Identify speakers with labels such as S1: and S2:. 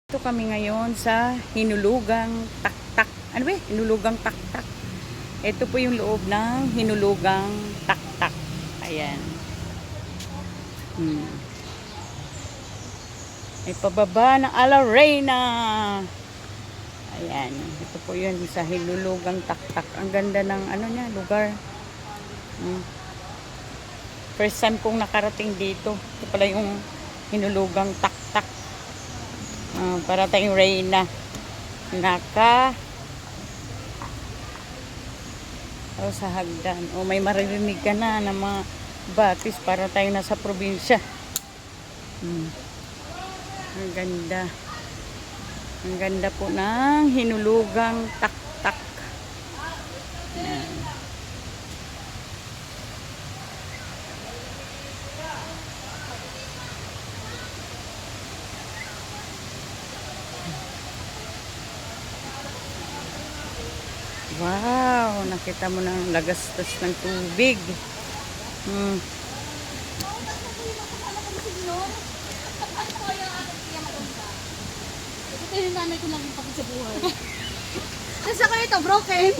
S1: Ito kami ngayon sa Hinulugang Taktak. Ano ba? Hinulugang Taktak. Ito po yung loob ng Hinulugang Taktak. Ayan. May pababa ng Ala Reina. Ayan. Ito po yun sa Hinulugang Taktak. Ang ganda ng ano niya, lugar. First time kong nakarating dito. Ito pala yung Hinulugang Taktak. Para tayong Reyna sa hagdan may maririnig ka na ng mga batis para tayo nasa probinsya. Ang ganda po ng Hinulugang Taktak. Ayan. Wow, nakita mo na ang lagastas ng tubig.
S2: Ito yung nanay ko lang yung pagod sa buhay. Nasa ko ito, broken.